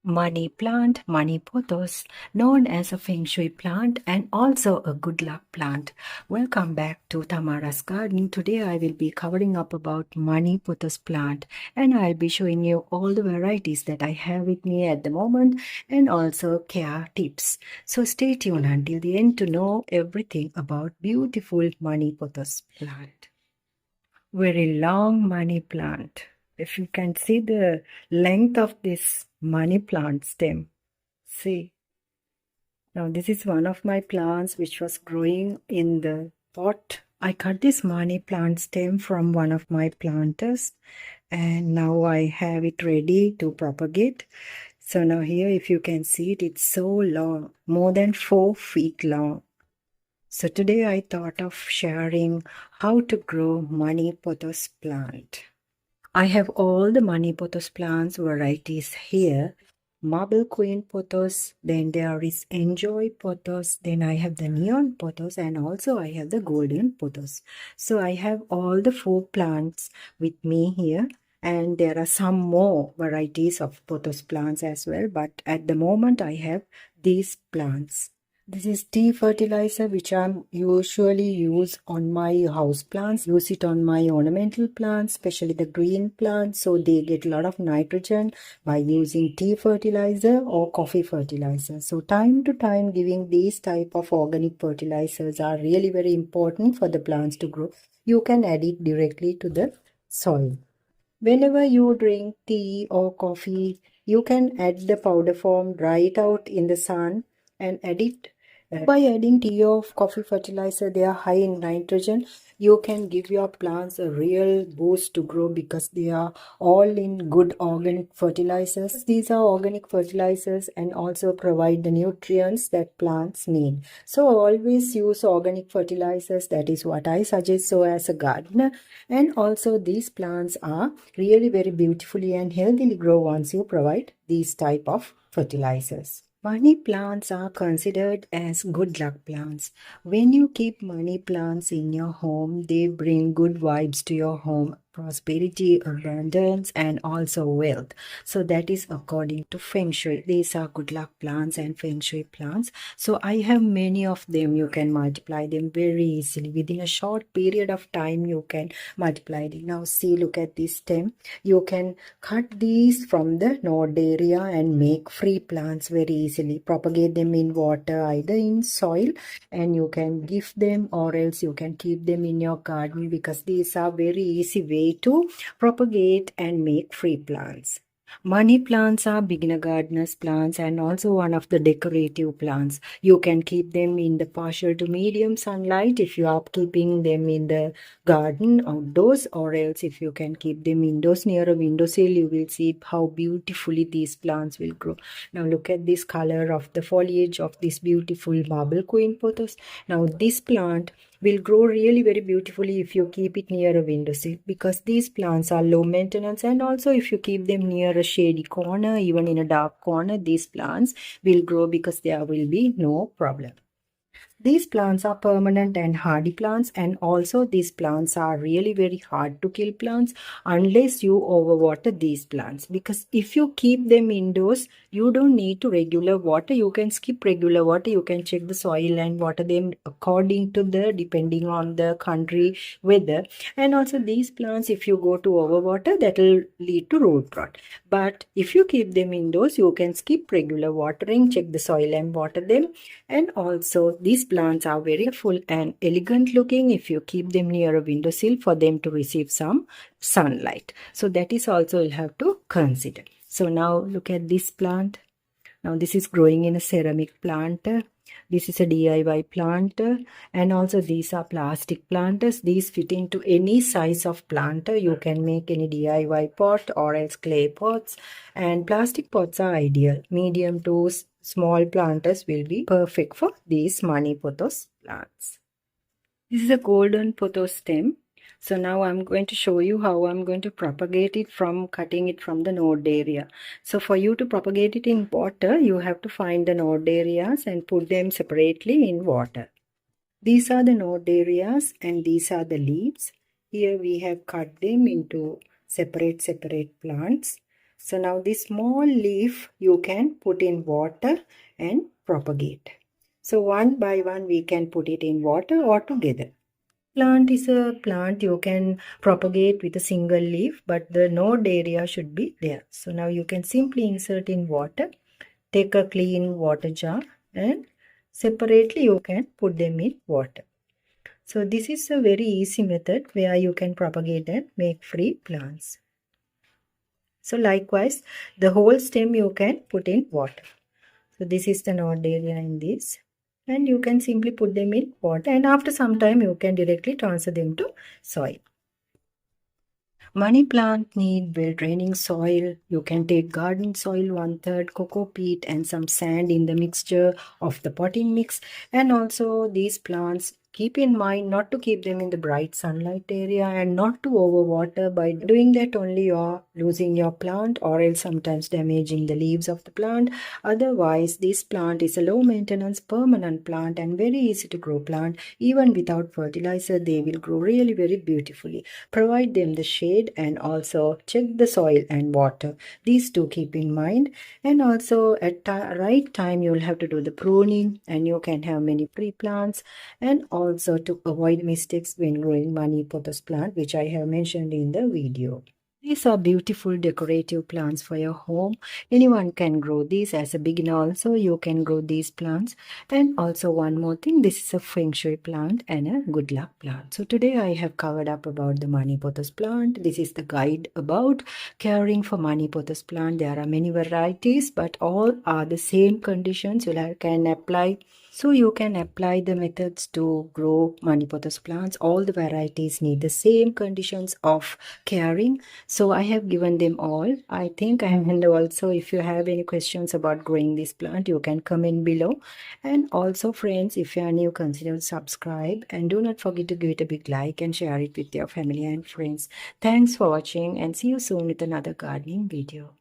Money plant, money pothos, known as a feng shui plant and also a good luck plant. Welcome back to Tamara's garden. Today I will be covering up about money pothos plant and I'll be showing you all the varieties that I have with me at the moment and also care tips. So stay tuned until the end to know everything about beautiful money pothos plant. Very long money plant. If you can see the length of this money plant stem, see. Now this is one of my plants which was growing in the pot. I cut this money plant stem from one of my planters and now I have it ready to propagate. So now here if you can see it, it's so long, more than 4 feet long. So today I thought of sharing how to grow money pothos plant. I have all the money pothos plants varieties here. Marble Queen pothos, then there is Enjoy pothos, then I have the Neon pothos and also I have the Golden pothos. So I have all the 4 plants with me here and there are some more varieties of pothos plants as well, but at the moment I have these plants. This is tea fertilizer which I usually use on my house plants. Use it on my ornamental plants, especially the green plants, so they get a lot of nitrogen by using tea fertilizer or coffee fertilizer. So time to time giving these type of organic fertilizers are really very important for the plants to grow. You can add it directly to the soil. Whenever you drink tea or coffee, you can add the powder form, dry it out in the sun and add it. By adding tea or coffee fertilizer, they are high in nitrogen. You can give your plants a real boost to grow because they are all in good organic fertilizers. These are organic fertilizers and also provide the nutrients that plants need. So always use organic fertilizers. That is what I suggest so as a gardener. And also these plants are really very beautifully and healthily grow once you provide these type of fertilizers. Money plants are considered as good luck plants. When you keep money plants in your home, they bring good vibes to your home, prosperity, abundance, and also wealth. So that is according to Feng Shui. These are good luck plants and Feng Shui plants. So I have many of them. You can multiply them very easily. Within a short period of time, you can multiply them. Now see, look at this stem. You can cut these from the node area and make free plants very easily. Propagate them in water, either in soil, and you can gift them or else you can keep them in your garden because these are very easy way to propagate and make free plants. Money plants are beginner gardeners plants and also one of the decorative plants. You can keep them in the partial to medium sunlight if you are keeping them in the garden outdoors, or else if you can keep them indoors near a windowsill, you will see how beautifully these plants will grow. Now look at this color of the foliage of this beautiful Marble Queen pothos. Now this plant will grow really very beautifully if you keep it near a windowsill because these plants are low maintenance, and also if you keep them near a shady corner, even in a dark corner, these plants will grow because there will be no problem. These plants are permanent and hardy plants, and also these plants are really very hard to kill plants unless you overwater these plants, because if you keep them indoors, you don't need to regular water. You can skip regular water. You can check the soil and water them according to the depending on the country weather. And also these plants, if you go to overwater, that will lead to root rot. But if you keep them indoors, you can skip regular watering, check the soil and water them. And also these plants are very full and elegant looking if you keep them near a windowsill for them to receive some sunlight. So that is also you'll have to consider. So now look at this plant. Now this is growing in a ceramic planter. This is a DIY planter, and also these are plastic planters. These fit into any size of planter. You can make any DIY pot or else clay pots, and plastic pots are ideal. Medium to small planters will be perfect for these money pothos plants. This is a golden pothos stem. So now I'm going to show you how I'm going to propagate it from cutting it from the node area. So for you to propagate it in water, you have to find the node areas and put them separately in water. These are the node areas and these are the leaves. Here we have cut them into separate plants. So now this small leaf you can put in water and propagate. So one by one we can put it in water or together. Plant is a plant you can propagate with a single leaf, but the node area should be there. So now you can simply insert in water, take a clean water jar, and separately you can put them in water. So this is a very easy method where you can propagate and make free plants. So likewise, the whole stem you can put in water. So this is the node area in this. And you can simply put them in water, and after some time you can directly transfer them to soil. Money plant need well draining soil. You can take garden soil, 1/3 cocoa peat and some sand in the mixture of the potting mix. And also these plants, keep in mind not to keep them in the bright sunlight area and not to overwater. By doing that only you're losing your plant or else sometimes damaging the leaves of the plant. Otherwise, this plant is a low maintenance permanent plant and very easy to grow plant. Even without fertilizer, they will grow really very beautifully. Provide them the shade and also check the soil and water. These two keep in mind. And also at right time you'll have to do the pruning and you can have many free plants. And also to avoid mistakes when growing money pothos plant, which I have mentioned in the video. These are beautiful decorative plants for your home. Anyone can grow these. As a beginner also, you can grow these plants. And also one more thing, this is a feng shui plant and a good luck plant. So today I have covered up about the money pothos plant. This is the guide about caring for money pothos plant. There are many varieties, but all are the same conditions. You can apply. So you can apply the methods to grow money pothos plants. All the varieties need the same conditions of caring. So I have given them all, I think. And also if you have any questions about growing this plant, you can comment below. And also friends, if you are new, consider subscribe and do not forget to give it a big like and share it with your family and friends. Thanks for watching and see you soon with another gardening video.